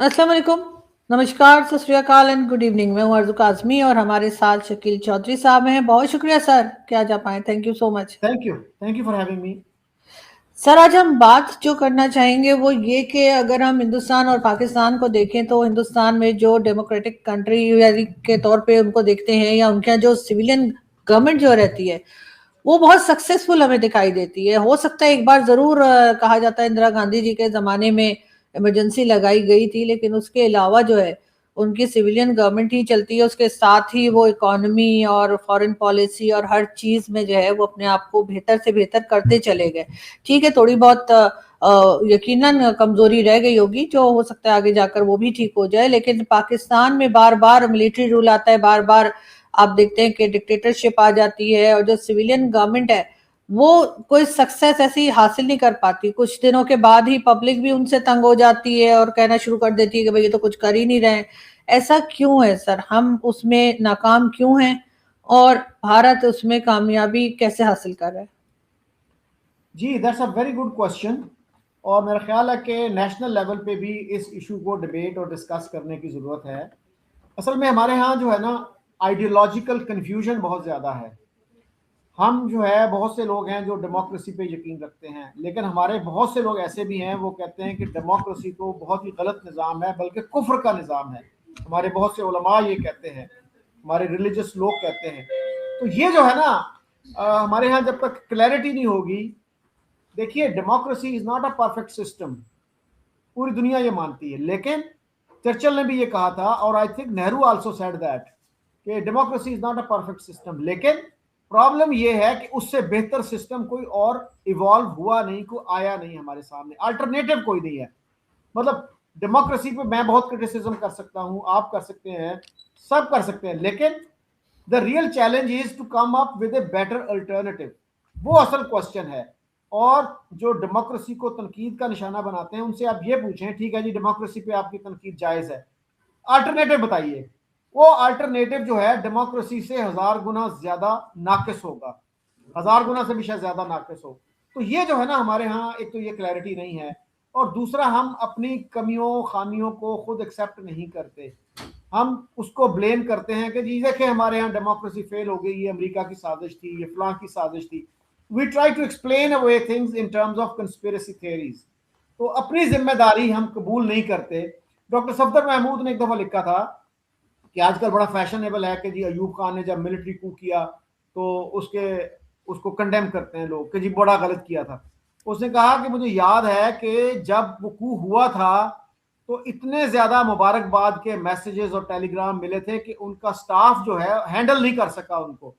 अस्सलाम वालेकुम, नमस्कार, सत श्री अकाल एंड गुड इवनिंग। मैं हूँ अर्ज़ू काज़मी और हमारे साथ शकील चौधरी साहब हैं। बहुत शुक्रिया सर कि आज आप आए। Thank you so much. Thank you for having me. Sir आज हम बात जो करना चाहेंगे वो ये कि अगर हम हिंदुस्तान और पाकिस्तान को देखें तो हिंदुस्तान में जो डेमोक्रेटिक कंट्री यानी के तौर पे उनको देखते हैं या उनका जो सिविलियन गवर्नमेंट जो रहती है वो बहुत सक्सेसफुल हमें दिखाई देती है। हो सकता है एक बार जरूर कहा जाता है इंदिरा गांधी जी के जमाने में इमरजेंसी लगाई गई थी, लेकिन उसके अलावा जो है उनकी सिविलियन गवर्नमेंट ही चलती है। उसके साथ ही वो इकोनॉमी और फॉरेन पॉलिसी और हर चीज में जो है वो अपने आप को बेहतर से बेहतर करते चले गए। ठीक है, थोड़ी बहुत यकीनन कमजोरी रह गई होगी जो हो सकता है आगे जाकर वो भी ठीक हो जाए, लेकिन पाकिस्तान में बार बार मिलिट्री रूल आता है, बार बार आप देखते हैं कि डिक्टेटरशिप आ जाती है और जो सिविलियन गवर्नमेंट है वो कोई सक्सेस ऐसी हासिल नहीं कर पाती। कुछ दिनों के बाद ही पब्लिक भी उनसे तंग हो जाती है और कहना शुरू कर देती है कि भाई ये तो कुछ कर ही नहीं रहे। ऐसा क्यों है सर? हम उसमें नाकाम क्यों हैं और भारत उसमें कामयाबी कैसे हासिल कर रहा है? जी, that's a very good question. और मेरा ख्याल है कि नेशनल लेवल पे भी इस इशू को डिबेट और डिस्कस करने की ज़रूरत है। असल में हमारे यहाँ जो है ना, आइडियोलॉजिकल कन्फ्यूजन बहुत ज़्यादा है। हम जो है, बहुत से लोग हैं जो डेमोक्रेसी पे यकीन रखते हैं, लेकिन हमारे बहुत से लोग ऐसे भी हैं वो कहते हैं कि डेमोक्रेसी तो बहुत ही गलत निज़ाम है, बल्कि कुफ्र का निज़ाम है। हमारे बहुत से उलमा ये कहते हैं, हमारे रिलीजियस लोग कहते हैं। तो ये जो है ना, हमारे यहाँ जब तक क्लैरिटी नहीं होगी, देखिए, democracy is not a perfect system, पूरी दुनिया ये मानती है। लेकिन चर्चिल ने भी ये कहा था, और I think Nehru also said that, कि democracy is not a perfect system. लेकिन प्रॉब्लम ये है कि उससे बेहतर सिस्टम कोई और इवॉल्व हुआ नहीं, कोई आया नहीं हमारे सामने, अल्टरनेटिव कोई नहीं है। मतलब डेमोक्रेसी पे मैं बहुत क्रिटिसिज्म कर सकता हूं, आप कर सकते हैं, सब कर सकते हैं, लेकिन the real challenge is to come up with a better alternative. वो असल क्वेश्चन है। और जो डेमोक्रेसी को तनकीद का निशाना बनाते हैं उनसे आप ये पूछें, ठीक है जी, डेमोक्रेसी पे आपकी तनकीद जायज है, अल्टरनेटिव बताइए। वो अल्टरनेटिव जो है डेमोक्रेसी से 1000 गुना ज्यादा नाकिस होगा, 1000 गुना से भी शायद ज्यादा नाकिस हो। तो ये जो है ना, हमारे यहाँ एक तो ये क्लैरिटी नहीं है, और दूसरा हम अपनी कमियों खामियों को खुद एक्सेप्ट नहीं करते। हम उसको ब्लेम करते हैं कि जी देखिए, हमारे यहाँ डेमोक्रेसी फेल हो गई, ये अमेरिका की साजिश थी, ये फलां की साजिश थी। We try to explain away things in terms of conspiracy theories. तो अपनी जिम्मेदारी हम कबूल नहीं करते। डॉक्टर सफदर महमूद ने एक दफा लिखा था कि आजकल बड़ा फैशनेबल है कि जी अयूब खान ने जब मिलिट्री कू किया तो उसको कंडेम करते हैं लोग कि जी बड़ा गलत किया था। उसने कहा कि मुझे याद है कि जब वो कू हुआ था तो इतने ज्यादा मुबारकबाद के मैसेजेस और टेलीग्राम मिले थे कि उनका स्टाफ जो है हैंडल नहीं कर सका उनको।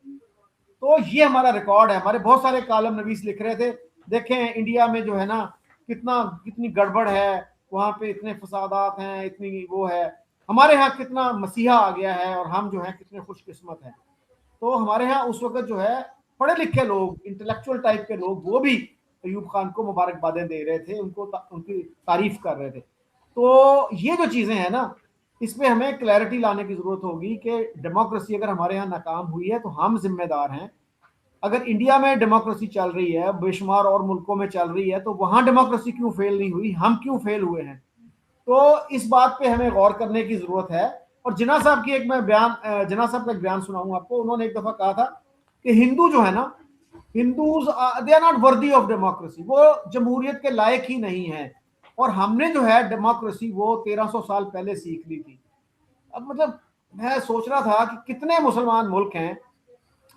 तो ये हमारा रिकॉर्ड है। हमारे बहुत सारे कालम नवीस लिख रहे थे, देखें इंडिया में जो है ना, कितनी गड़बड़ है, वहां पे इतने फसादात हैं, इतनी वो है। हमारे यहाँ कितना मसीहा आ गया है और हम जो है कितने खुशकिस्मत हैं। तो हमारे यहाँ उस वक्त जो है पढ़े लिखे लोग, इंटेलेक्चुअल टाइप के लोग, वो भी अयूब खान को मुबारकबादें दे रहे थे, उनकी तारीफ कर रहे थे। तो ये जो चीजें हैं ना, इसमें हमें क्लैरिटी लाने की जरूरत होगी कि डेमोक्रेसी अगर हमारे यहाँ नाकाम हुई है तो हम जिम्मेदार हैं। अगर इंडिया में डेमोक्रेसी चल रही है, बेशुमार और मुल्कों में चल रही है, तो वहां डेमोक्रेसी क्यों फेल नहीं हुई, हम क्यों फेल हुए हैं? तो इस बात पे हमें गौर करने की जरूरत है। और जिन्ना साहब की एक मैं बयान, जिन्ना साहब का एक बयान सुनाऊं आपको। उन्होंने एक दफा कहा था कि हिंदू जो है ना, Hindus they are not worthy of democracy, वो जमहूरियत के लायक ही नहीं है। और हमने जो है डेमोक्रेसी वो 1300 साल पहले सीख ली थी। अब मतलब मैं सोच रहा था कि कितने मुसलमान मुल्क हैं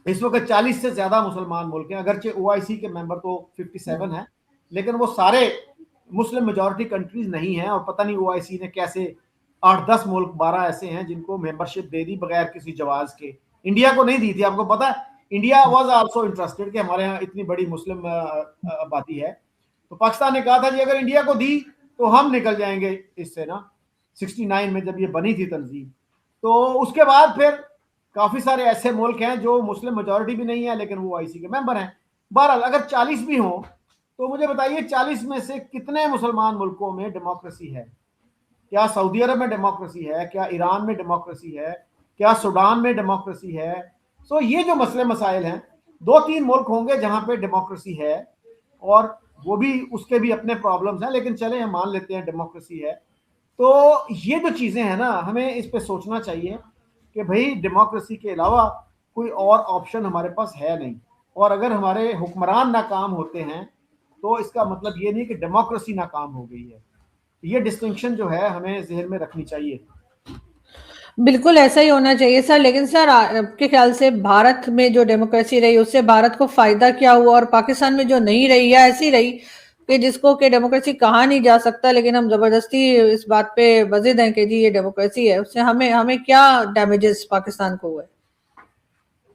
इस वक्त, 40 से ज्यादा मुसलमान मुल्क हैं। अगरचे ओआईसी के मेंबर तो 57 हैं, लेकिन वो सारे मुस्लिम मेजॉरिटी कंट्रीज नहीं हैं। और पता नहीं ओआईसी ने कैसे 8-10 मुल्क, 12 ऐसे हैं जिनको मेंबरशिप दे दी बगैर किसी जवाज के। इंडिया को नहीं दी थी। आपको पता है, इंडिया वाज आल्सो इंटरेस्टेड कि हमारे यहाँ इतनी बड़ी मुस्लिम आबादी है। तो पाकिस्तान ने कहा था जी अगर इंडिया को दी तो हम निकल जाएंगे इससे ना, 69 में जब ये बनी थी तंजीम। तो उसके बाद फिर काफी सारे ऐसे मुल्क हैं जो मुस्लिम मेजॉरिटी भी नहीं है लेकिन वो आईसी के मेंबर हैं। बहरहाल अगर 40 भी हो तो मुझे बताइए 40 में से कितने मुसलमान मुल्कों में डेमोक्रेसी है? क्या सऊदी अरब में डेमोक्रेसी है? क्या ईरान में डेमोक्रेसी है? क्या सूडान में डेमोक्रेसी है? सो ये जो मसले मसाइल हैं, 2-3 मुल्क होंगे जहां पे डेमोक्रेसी है, और वो भी, उसके भी अपने प्रॉब्लम्स हैं, लेकिन चले हम मान लेते हैं डेमोक्रेसी है। तो ये जो चीज़ें हैं ना, हमें इस पे सोचना चाहिए कि भाई डेमोक्रेसी के अलावा कोई और ऑप्शन हमारे पास है नहीं, और अगर हमारे हुक्मरान नाकाम होते हैं तो इसका मतलब ये नहीं कि डेमोक्रेसी नाकाम हो गई है। ये डिस्टिंक्शन जो है हमें जहन में रखनी चाहिए। बिल्कुल ऐसा ही होना चाहिए सर। लेकिन सर आपके ख्याल से भारत में जो डेमोक्रेसी रही उससे भारत को फायदा क्या हुआ, और पाकिस्तान में जो नहीं रही या ऐसी रही कि जिसको कि डेमोक्रेसी कहा नहीं जा सकता, लेकिन हम जबरदस्ती इस बात पे बजिद हैं कि जी ये डेमोक्रेसी है, उससे हमें हमें क्या डैमेजेस पाकिस्तान को हुए?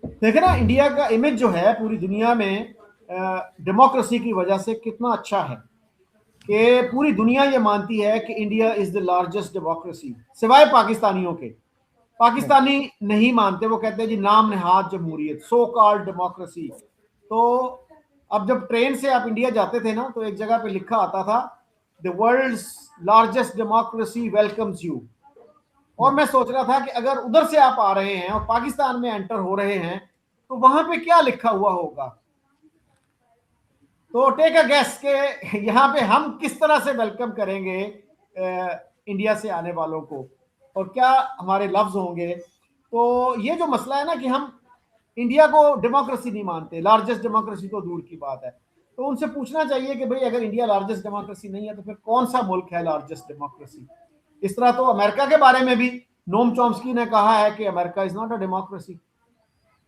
देखे ना, इंडिया का इमेज जो है पूरी दुनिया में डेमोक्रेसी की वजह से कितना अच्छा है कि पूरी दुनिया ये मानती है कि India is the largest democracy, सिवाय पाकिस्तानियों के। पाकिस्तानी नहीं मानते, वो कहते हैं जी नाम नहाद जमहूरियत, सो कॉल्ड डेमोक्रेसी। तो अब जब ट्रेन से आप इंडिया जाते थे ना, तो एक जगह पे लिखा आता था the world's largest democracy welcomes you. और मैं सोच रहा था कि अगर उधर से आप आ रहे हैं और पाकिस्तान में एंटर हो रहे हैं तो वहां पे क्या लिखा हुआ होगा। तो टेक अ गेस के यहाँ पे हम किस तरह से वेलकम करेंगे इंडिया से आने वालों को, और क्या हमारे लफ्ज होंगे। तो ये जो मसला है ना कि हम इंडिया को डेमोक्रेसी नहीं मानते, लार्जेस्ट डेमोक्रेसी तो दूर की बात है। तो उनसे पूछना चाहिए कि भाई अगर इंडिया लार्जेस्ट डेमोक्रेसी नहीं है तो फिर कौन सा मुल्क है लार्जेस्ट डेमोक्रेसी। इस तरह तो अमेरिका के बारे में भी नोम चॉम्स्की ने कहा है कि America is not a democracy.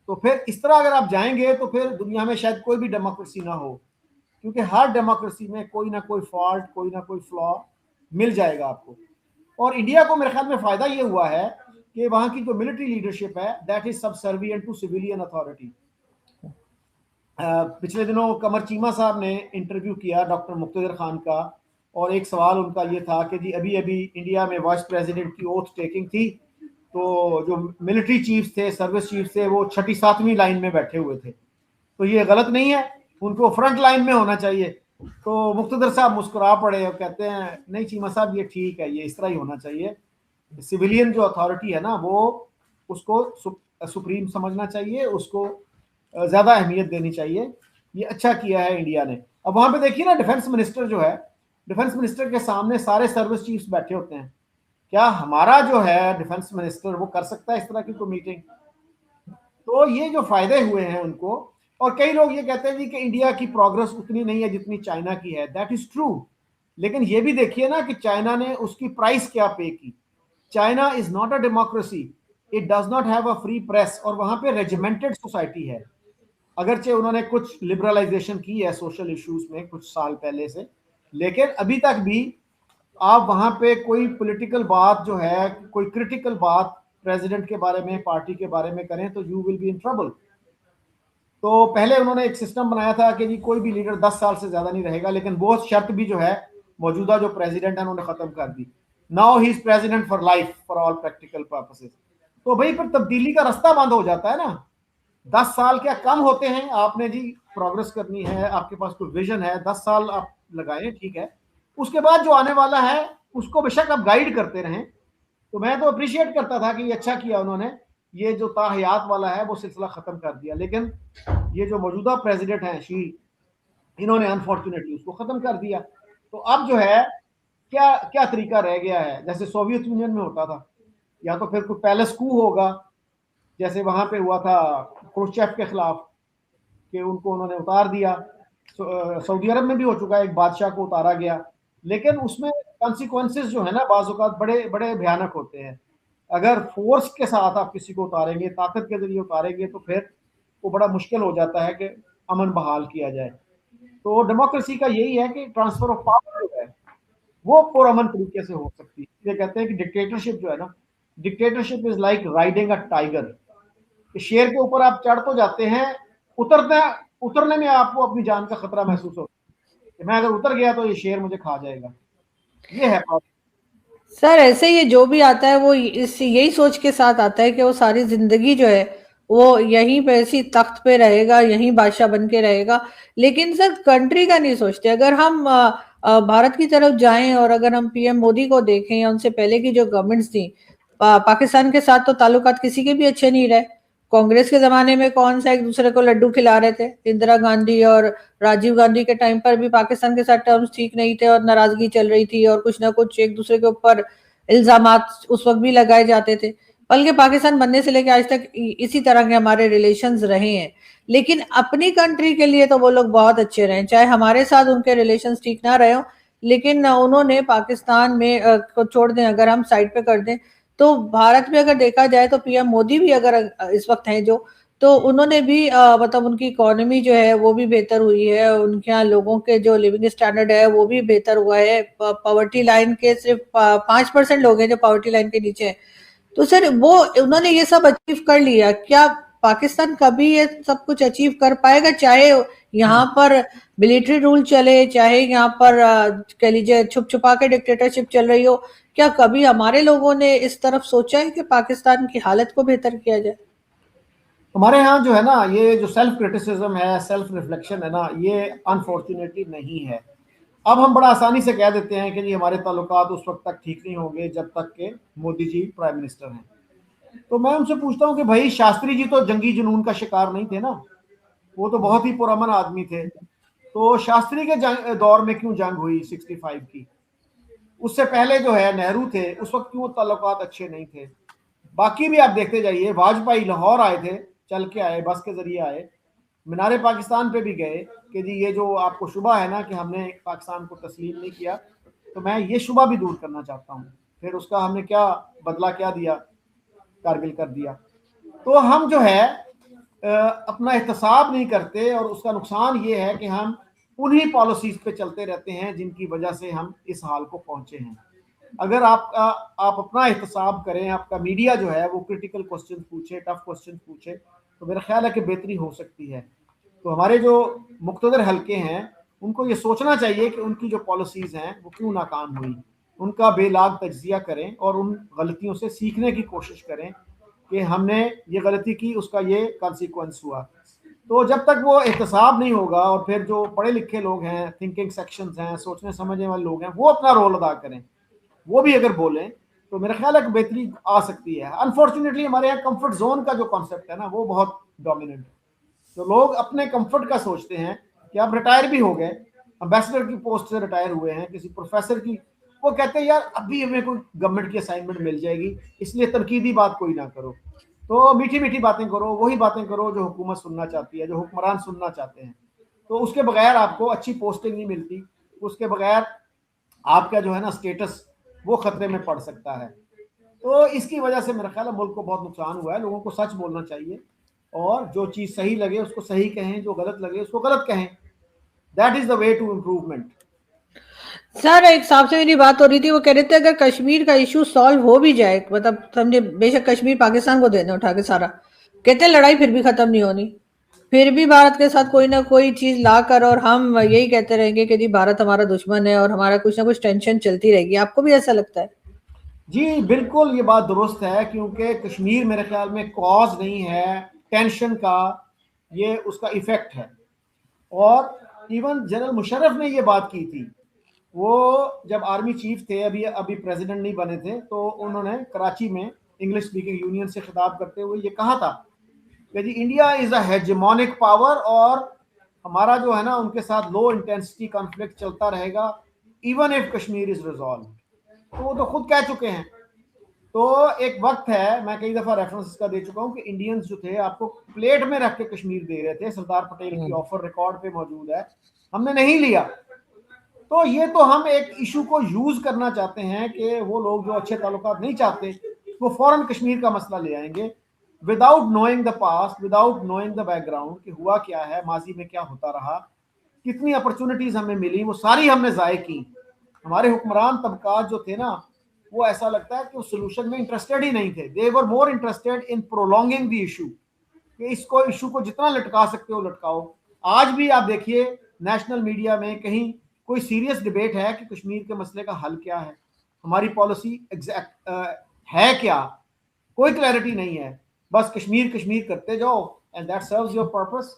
तो फिर इस तरह अगर आप जाएंगे तो फिर दुनिया में शायद कोई भी डेमोक्रेसी ना हो, क्योंकि हर डेमोक्रेसी में कोई ना कोई फॉल्ट, कोई ना कोई फ्लॉ मिल जाएगा आपको। और इंडिया को मेरे ख्याल में फायदा ये हुआ है कि वहां की जो मिलिट्री लीडरशिप है that is subservient to civilian authority. पिछले दिनों कमर चीमा साहब ने इंटरव्यू किया डॉक्टर मुक्तदर खान का, और एक सवाल उनका ये था कि जी अभी अभी इंडिया में वाइस प्रेसिडेंट की ओथ टेकिंग थी, तो जो मिलिट्री चीफ थे, सर्विस चीफ थे, वो 6ठी 7वीं लाइन में बैठे हुए थे। तो ये गलत नहीं है, उनको फ्रंट लाइन में होना चाहिए। तो मुक्तदर साहब मुस्कुरा पड़े और कहते हैं नहीं चीमा साहब ये ठीक है, ये इस तरह ही होना चाहिए। सिविलियन जो अथॉरिटी है ना वो उसको सुप्रीम समझना चाहिए, उसको ज्यादा अहमियत देनी चाहिए। ये अच्छा किया है इंडिया ने। अब वहां पे देखिए ना, डिफेंस मिनिस्टर जो है, डिफेंस मिनिस्टर के सामने सारे सर्विस चीफ्स बैठे होते हैं। क्या हमारा जो है डिफेंस मिनिस्टर वो कर सकता है इस तरह की कोई मीटिंग? तो ये जो फायदे हुए हैं उनको। और कई लोग ये कहते हैं जी कि इंडिया की प्रोग्रेस उतनी नहीं है जितनी चाइना की है, दैट इज ट्रू। लेकिन ये भी देखिए ना कि चाइना ने उसकी प्राइस क्या पे की। China is not a democracy, it does not have a free press, और वहां पे रेजिमेंटेड सोसाइटी है। अगरचे उन्होंने कुछ लिबरलाइजेशन की है सोशल इश्यूज में कुछ साल पहले से, लेकिन अभी तक भी आप वहां पे कोई पॉलिटिकल बात जो है, कोई क्रिटिकल बात प्रेसिडेंट के बारे में, पार्टी के बारे में करें तो you will be in trouble. तो पहले उन्होंने एक सिस्टम बनाया था कि जी कोई भी लीडर 10 साल से ज्यादा नहीं रहेगा, लेकिन वो शर्त भी जो है मौजूदा जो प्रेसिडेंट है उन्होंने खत्म कर दी। Now he is president for life for all practical purposes. तो भाई फिर तब्दीली का रास्ता बंद हो जाता है ना। 10 साल क्या कम होते हैं, आपने जी प्रोग्रेस करनी है, आपके पास कोई विजन है, 10 साल आप लगाए, ठीक है। उसके बाद जो आने वाला है उसको बेशक आप गाइड करते रहें। तो मैं तो अप्रिशिएट करता था कि ये अच्छा किया उन्होंने, ये जो ताहयात वाला है वो सिलसिला खत्म कर दिया। लेकिन ये जो मौजूदा प्रेसिडेंट हैं शी, इन्होंने अनफॉर्चुनेटली उसको खत्म कर दिया। तो अब जो है क्या क्या तरीका रह गया है, जैसे सोवियत यूनियन में होता था, या तो फिर कोई पैलेस कू होगा जैसे वहां पे हुआ था क्रुश्चेव के खिलाफ, कि उनको उन्होंने उतार दिया। सऊदी अरब में भी हो चुका है, एक बादशाह को उतारा गया, लेकिन उसमें कॉन्सिक्वेंसेस जो है ना बाज़ औक़ात बड़े बड़े भयानक होते हैं। अगर फोर्स के साथ आप किसी को उतारेंगे, ताकत के जरिए उतारेंगे, तो फिर वो बड़ा मुश्किल हो जाता है कि अमन बहाल किया जाए। तो डेमोक्रेसी का यही है कि ट्रांसफर ऑफ पावर जो है वो पुरअमन तरीके से हो सकती है। ये कहते हैं कि डिक्टेटरशिप जो है ना, dictatorship is like riding a tiger. शेर के ऊपर आप चढ़ तो जाते हैं, उतरते उतरने में आपको अपनी जान का खतरा महसूस होता है कि मैं अगर उतर गया तो ये शेर मुझे खा जाएगा। ये है प्रॉब्लम। सर ऐसे ये जो भी आता है वो इस यही सोच के साथ आता है कि वो सारी जिंदगी जो है वो यहीं पे इसी तख्त पे रहेगा, यहीं बादशाह बन के रहेगा। लेकिन सर कंट्री का नहीं सोचते। अगर हम भारत की तरफ जाएं और अगर हम पीएम मोदी को देखें या उनसे पहले की जो गवर्नमेंट्स थी, पाकिस्तान के साथ तो ताल्लुकात किसी के भी अच्छे नहीं रहे। कांग्रेस के जमाने में कौन सा एक दूसरे को लड्डू खिला रहे थे, इंदिरा गांधी और राजीव गांधी के टाइम पर भी पाकिस्तान के साथ टर्म्स ठीक नहीं थे और नाराजगी चल रही थी और कुछ ना कुछ एक दूसरे के ऊपर इल्जामात उस वक्त भी लगाए जाते थे, बल्कि पाकिस्तान बनने से लेकर आज तक इसी तरह के हमारे रिलेशंस रहे हैं। लेकिन अपनी कंट्री के लिए तो वो लोग बहुत अच्छे रहे, चाहे हमारे साथ उनके रिलेशंस ठीक ना रहे हो, लेकिन उन्होंने पाकिस्तान में को छोड़ दें, अगर हम साइड पे कर दें तो भारत में अगर देखा जाए तो पीएम मोदी भी अगर इस वक्त हैं जो, तो उन्होंने भी मतलब उनकी इकोनॉमी जो है वो भी बेहतर हुई है, उनके यहाँ लोगों के जो लिविंग स्टैंडर्ड है वो भी बेहतर हुआ है। पॉवर्टी लाइन के सिर्फ 5% लोग हैं जो पॉवर्टी लाइन के नीचे हैं। तो सर वो उन्होंने ये सब अचीव कर लिया, क्या पाकिस्तान कभी ये सब कुछ अचीव कर पाएगा, चाहे यहाँ पर मिलिट्री रूल चले, चाहे यहाँ पर कह लीजिए छुप छुपा के डिक्टेटरशिप चल रही हो? क्या कभी हमारे लोगों ने इस तरफ सोचा है कि पाकिस्तान की हालत को बेहतर किया जाए? हमारे यहाँ जो है ना, ये जो सेल्फ क्रिटिसिज्म है, सेल्फ रिफ्लेक्शन है ना, ये अनफॉर्चुनेटली नहीं है। अब हम बड़ा आसानी से कह देते हैं कि जी हमारे ताल्लुकात उस वक्त तक ठीक नहीं होंगे जब तक के मोदी जी प्राइम मिनिस्टर हैं। तो मैं उनसे पूछता हूँ कि भाई शास्त्री जी तो जंगी जुनून का शिकार नहीं थे ना, वो तो बहुत ही पुरअमन आदमी थे। तो शास्त्री के दौर में क्यों जंग हुई 65 की? उससे पहले जो है नेहरू थे, उस वक्त क्यों ताल्लुकात अच्छे नहीं थे? बाकी भी आप देखते जाइए, वाजपेयी लाहौर आए थे, चल के आए, बस के जरिए आए, मीनारे पाकिस्तान पे भी गए कि जी ये जो आपको शुबा है ना कि हमने पाकिस्तान को तस्लीम नहीं किया, तो मैं ये शुबा भी दूर करना चाहता हूँ। फिर उसका हमने क्या बदला क्या दिया? कारगिल कर दिया। तो हम जो है अपना एहतसाब नहीं करते, और उसका नुकसान ये है कि हम उन्हीं पॉलिसीज पे चलते रहते हैं जिनकी वजह से हम इस हाल को पहुंचे हैं। अगर आप अपना एहतसाब करें, आपका मीडिया जो है वो क्रिटिकल क्वेश्चन पूछे, टफ क्वेश्चन पूछे, तो मेरा ख्याल है कि बेहतरी हो सकती है। तो हमारे जो मुख्तदर हल्के हैं उनको ये सोचना चाहिए कि उनकी जो पॉलिसीज़ हैं वो क्यों नाकाम हुई, उनका बेलाग तज्जिया करें और उन गलतियों से सीखने की कोशिश करें कि हमने ये गलती की, उसका ये कॉन्सिक्वेंस हुआ। तो जब तक वो एहतसाब नहीं होगा, और फिर जो पढ़े लिखे लोग हैं, थिंकिंग सेक्शंस हैं, सोचने समझने वाले लोग हैं, वो अपना रोल अदा करें, वो भी अगर बोलें, तो मेरा ख्याल है कि बेहतरी आ सकती है। अनफॉर्चुनेटली हमारे यहाँ कंफर्ट जोन का जो कॉन्सेप्ट है ना, वो बहुत डोमिनेंट है। तो लोग अपने कंफर्ट का सोचते हैं कि आप रिटायर भी हो गए, एम्बेसडर की पोस्ट से रिटायर हुए हैं, किसी प्रोफेसर की, वो कहते हैं यार अभी हमें कोई गवर्नमेंट की असाइनमेंट मिल जाएगी, इसलिए तनकीदी बात कोई ना करो, तो मीठी मीठी बातें करो, वही बातें करो जो हुकूमत सुनना चाहती है, जो हुक्मरान सुनना चाहते हैं। तो उसके बगैर आपको अच्छी पोस्टिंग नहीं मिलती, उसके बगैर आपका जो है ना स्टेटस वो खतरे में पड़ सकता है। तो इसकी वजह से मेरा ख्याल है मुल्क को बहुत नुकसान हुआ है। लोगों को सच बोलना चाहिए, और जो चीज़ सही लगे उसको सही कहें, जो गलत लगे उसको गलत कहें। That is the way to improvement. Sir एक साहब से मेरी बात हो रही थी, वो कह रहे थे अगर कश्मीर का इशू सॉल्व हो भी जाए, मतलब समझे बेशक कश्मीर पाकिस्तान को देना उठा के सारा, कहते लड़ाई फिर भी खत्म नहीं होनी, फिर भी भारत के साथ कोई ना कोई चीज ला कर, और हम यही कहते रहेंगे कि जी भारत हमारा दुश्मन है और हमारा कुछ ना कुछ टेंशन चलती रहेगी। आपको भी ऐसा लगता है? जी बिल्कुल, ये बात दुरुस्त है, क्योंकि कश्मीर मेरे ख्याल में कॉज नहीं है टेंशन का, ये उसका इफेक्ट है। और इवन जनरल मुशर्रफ ने ये बात की थी, वो जब आर्मी चीफ थे, अभी अभी प्रेसिडेंट नहीं बने थे, तो उन्होंने कराची में इंग्लिश स्पीकिंग यूनियन से खिताब करते हुए ये कहा था कि जी India is a hegemonic power, और हमारा जो है ना उनके साथ लो इंटेंसिटी कॉन्फ्लिक्ट चलता रहेगा even if Kashmir is resolve. तो वो तो खुद कह चुके हैं। तो एक वक्त है, मैं कई दफा रेफरेंस इसका दे चुका हूँ कि इंडियंस जो थे आपको प्लेट में रख के कश्मीर दे रहे थे, सरदार पटेल की ऑफर रिकॉर्ड पे मौजूद है, हमने नहीं लिया। तो ये तो हम एक इशू को यूज करना चाहते हैं कि वो लोग जो अच्छे ताल्लुकात नहीं चाहते वो फौरन कश्मीर का मसला ले आएंगे, without knowing the past, without knowing the background कि हुआ क्या है, माजी में क्या होता रहा, कितनी अपॉर्चुनिटीज हमें मिली, वो सारी हमने जाय की। हमारे हुक्मरान तबकात जो थे ना, वो ऐसा लगता है कि उस सोल्यूशन में इंटरेस्टेड ही नहीं थे। They were more interested in prolonging the issue, कि इसको इशू को जितना लटका सकते हो लटकाओ। आज भी आप देखिए नेशनल मीडिया में कहीं कोई सीरियस डिबेट है कि कश्मीर के मसले का हल क्या है, हमारी पॉलिसी एग्जैक्ट है क्या, कोई क्लैरिटी नहीं है। बस कश्मीर कश्मीर करते जाओ and that serves your purpose.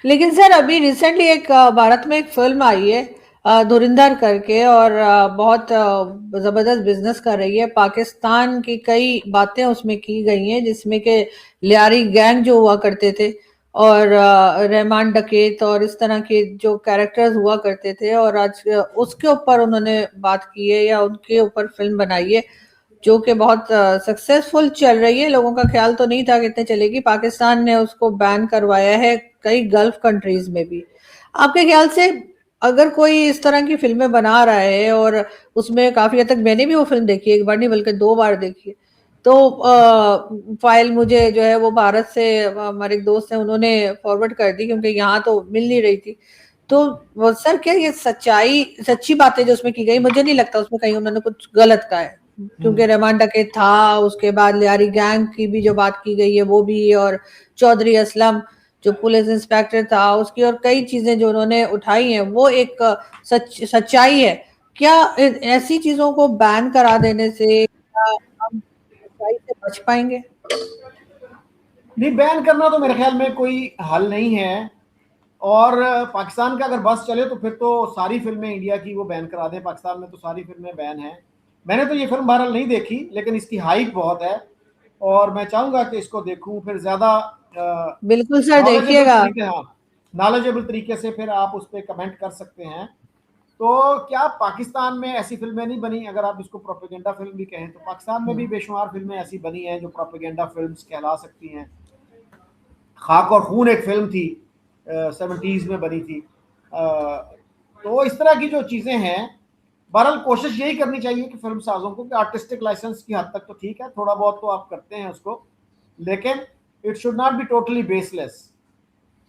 लेकिन सर अभी रिसेंटली एक भारत में एक फिल्म आई है धुरिंधर करके, और बहुत जबरदस्त बिजनेस कर रही है। पाकिस्तान की कई बातें उसमें की गई हैं जिसमें कि लियारी गैंग जो हुआ करते थे, और रहमान डकैत और इस तरह के जो कैरेक्टर्स हुआ करते थे, और आज उसके ऊपर उन्होंने बात की है या उनके ऊपर फिल्म बनाई है जो कि बहुत सक्सेसफुल चल रही है। लोगों का ख्याल तो नहीं था कि इतने चलेगी। पाकिस्तान ने उसको बैन करवाया है, कई गल्फ कंट्रीज में भी। आपके ख्याल से अगर कोई इस तरह की फिल्में बना रहा है, और उसमें काफी हद तक मैंने भी वो फिल्म देखी है, एक बार नहीं बल्कि 2 बार देखी है, तो फाइल मुझे जो है वो भारत से हमारे एक दोस्त हैं उन्होंने फॉरवर्ड कर दी, क्योंकि यहाँ तो मिल नहीं रही थी। तो सर क्या ये सच्चाई, सच्ची बातें जो उसमें की गई, मुझे नहीं लगता उसमें कहीं उन्होंने कुछ गलत कहा है, क्योंकि रहमान डकैत था, उसके बाद लियारी गैंग की भी जो बात की गई है वो भी, और चौधरी असलम जो पुलिस इंस्पेक्टर था उसकी, और कई चीजें जो उन्होंने उठाई हैं वो एक सच्चाई है। क्या ऐसी चीजों को बैन करा देने से क्या हम सच्चाई से बच पाएंगे? नहीं, बैन करना तो मेरे ख्याल में कोई हल नहीं है। और पाकिस्तान का अगर बस चले तो फिर तो सारी फिल्में इंडिया की वो बैन करा दें। पाकिस्तान में तो सारी फिल्में बैन हैं। मैंने तो ये फिल्म बहरहाल नहीं देखी, लेकिन इसकी हाइप बहुत है और मैं चाहूंगा कि इसको देखूं। फिर ज्यादा बिल्कुल सर, नॉलेजेबल देखिएगा। तरीके, हाँ, नॉलेजेबल तरीके से फिर आप उस पर कमेंट कर सकते हैं। तो क्या पाकिस्तान में ऐसी फिल्में नहीं बनी? अगर आप इसको प्रोपेगेंडा फिल्म भी कहें तो पाकिस्तान में भी बेशुमार फिल्में ऐसी बनी हैं जो प्रोपेगेंडा फिल्म्स कहला सकती हैं। खाक और खून एक फिल्म थी, 70s में बनी थी। तो इस तरह की जो चीज़ें हैं, बहरहाल कोशिश यही करनी चाहिए कि फिल्म साजों को कि आर्टिस्टिक लाइसेंस की हद तक तो ठीक है, थोड़ा बहुत तो आप करते हैं उसको, लेकिन it should not be totally baseless.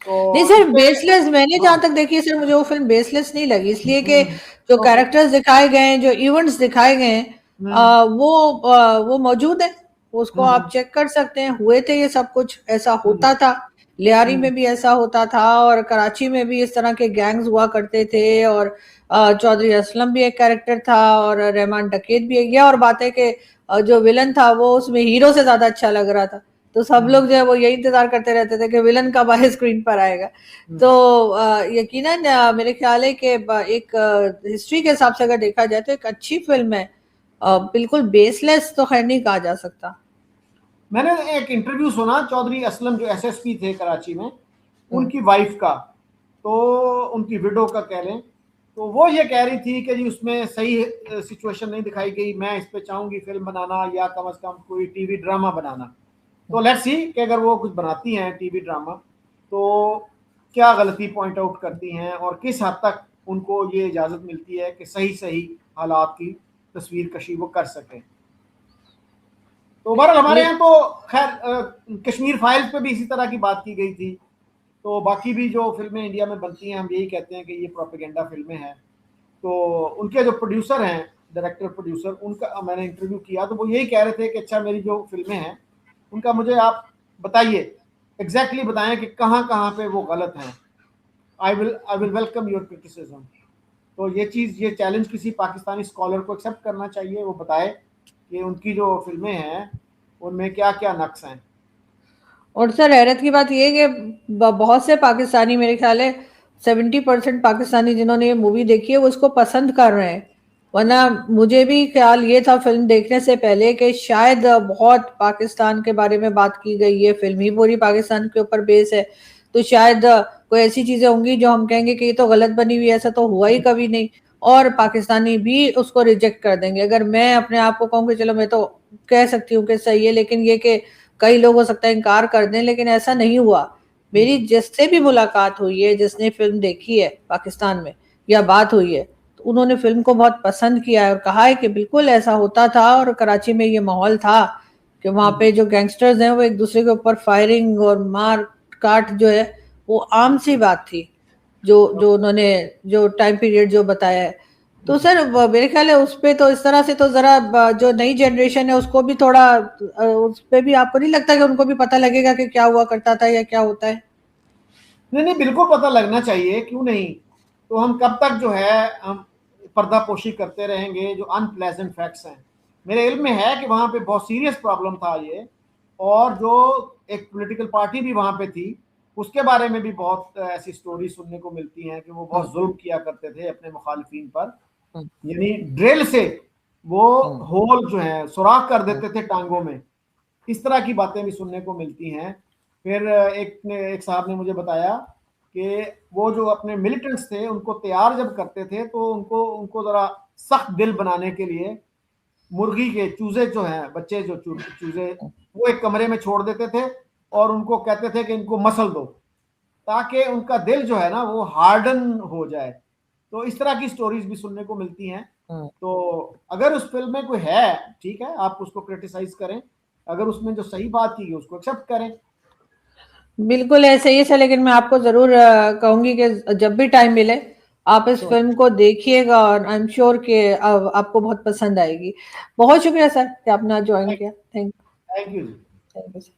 तो नहीं इस सर, पे, बेसलेस मैंने हाँ, जहां तक देखी है सर, मुझे वो फिल्म बेसलेस नहीं लगी, इसलिए कि जो ओके, कैरेक्टर्स दिखाए गए हैं, जो इवेंट्स दिखाए गए हैं, वो मौजूद है। उसको आप चेक कर सकते हैं, हुए थे ये सब कुछ, ऐसा होता था। लियारी में भी ऐसा होता था, और कराची में भी इस तरह के गैंग्स हुआ करते थे, और चौधरी असलम भी एक कैरेक्टर था, और रहमान डकैत भी एक। और बात है कि जो विलन था वो उसमें हीरो से ज्यादा अच्छा लग रहा था। तो सब लोग जो है वो यही इंतजार करते रहते थे कि विलन कब आए स्क्रीन पर आएगा। तो यकीनन मेरे ख्याल है कि एक हिस्ट्री के हिसाब से अगर देखा जाए तो एक अच्छी फिल्म है। बिल्कुल बेसलेस तो खैर नहीं कहा जा सकता। मैंने एक इंटरव्यू सुना चौधरी असलम जो एसएसपी थे कराची में, हम्म, उनकी वाइफ का, तो उनकी विडो का कह लें, तो वो ये कह रही थी कि जी उसमें सही सिचुएशन नहीं दिखाई गई, मैं इस पे चाहूंगी फिल्म बनाना या कम से कम कोई टीवी ड्रामा बनाना। तो लेट्स सी कि अगर वो कुछ बनाती हैं टीवी ड्रामा, तो क्या गलती पॉइंट आउट करती हैं और किस हद तक उनको ये इजाज़त मिलती है कि सही सही हालात की तस्वीर कशी वो कर सकें। तो बहरहाल हमारे ले, यहाँ तो खैर कश्मीर फाइल्स पे भी इसी तरह की बात की गई थी। तो बाकी भी जो फिल्में इंडिया में बनती हैं हम यही कहते हैं कि ये प्रोपेगेंडा फिल्में हैं। तो उनके जो प्रोड्यूसर हैं, डायरेक्टर प्रोड्यूसर, उनका मैंने इंटरव्यू किया तो वो यही कह रहे थे कि अच्छा मेरी जो फिल्में हैं उनका मुझे आप बताइए, एग्जैक्टली बताएं कि कहाँ कहाँ पे वो गलत हैं। I will welcome your criticism. तो ये चीज़, ये चैलेंज किसी पाकिस्तानी स्कॉलर को एक्सेप्ट करना चाहिए, वो बताए कि उनकी जो फिल्में हैं उनमें क्या क्या नक्स हैं। और सर हैरत की बात यह है कि बहुत से पाकिस्तानी, मेरे ख्याल है 70% पाकिस्तानी जिन्होंने ये मूवी देखी है वो इसको पसंद कर रहे हैं। वरना मुझे भी ख्याल ये था फिल्म देखने से पहले कि शायद बहुत पाकिस्तान के बारे में बात की गई है, फिल्म ही पूरी पाकिस्तान के ऊपर बेस है, तो शायद कोई ऐसी चीजें होंगी जो हम कहेंगे कि ये तो गलत बनी हुई है, ऐसा तो हुआ ही कभी नहीं, और पाकिस्तानी भी उसको रिजेक्ट कर देंगे। अगर मैं अपने आप को कहूँ कि चलो मैं तो कह सकती हूँ कि सही है, लेकिन ये कि कई लोग हो सकता है इनकार कर दें, लेकिन ऐसा नहीं हुआ। मेरी जिससे भी मुलाकात हुई है, जिसने फिल्म देखी है पाकिस्तान में या बात हुई है, तो उन्होंने फिल्म को बहुत पसंद किया है और कहा है कि बिल्कुल ऐसा होता था, और कराची में ये माहौल था कि वहां पे जो गैंगस्टर्स हैं वो एक दूसरे के ऊपर फायरिंग और मार काट जो है वो आम सी बात थी। जो जो उन्होंने जो टाइम पीरियड जो बताया है, तो सर मेरे ख्याल है उस पे तो इस तरह से तो जरा जो नई जनरेशन है उसको भी थोड़ा उस पे भी, आपको नहीं लगता कि उनको भी पता लगेगा कि क्या हुआ करता था या क्या होता है? नहीं नहीं, बिल्कुल पता लगना चाहिए, क्यों नहीं। तो हम कब तक जो है हम पर्दापोशी करते रहेंगे जो अनप्लेजेंट फैक्ट्स हैं। मेरे इल्म में है कि वहाँ पे बहुत सीरियस प्रॉब्लम था ये, और जो एक पॉलिटिकल पार्टी भी वहाँ पे थी उसके बारे में भी बहुत ऐसी स्टोरी सुनने को मिलती हैं कि वो हम्म, बहुत जुल्म किया करते थे अपने मुखालिफिन पर। हम्म, यानी ड्रिल से वो हम्म, होल जो है सुराख कर हम्म, देते थे टांगों में। इस तरह की बातें भी सुनने को मिलती हैं। फिर एक साहब ने मुझे बताया कि वो जो अपने मिलिटेंट्स थे उनको तैयार जब करते थे तो उनको ज़रा सख्त दिल बनाने के लिए मुर्गी के चूजे जो हैं, बच्चे जो चूजे, वो एक कमरे में छोड़ देते थे और उनको कहते थे कि इनको मसल दो, ताकि उनका दिल जो है ना वो हार्डन हो जाए। तो इस तरह की स्टोरीज भी सुनने को मिलती हैं। तो अगर उस फिल्म में कोई है, ठीक है, आप उसको क्रिटिसाइज करें, अगर उसमें जो सही बात की गई उसको एक्सेप्ट करें। बिल्कुल ऐसे ही है, लेकिन मैं आपको जरूर कहूंगी कि जब भी टाइम मिले आप इस फिल्म को देखिएगा और आई एम श्योर कि आपको बहुत पसंद आएगी। बहुत शुक्रिया सर कि आपने ज्वाइन किया। Thank thank you. यू।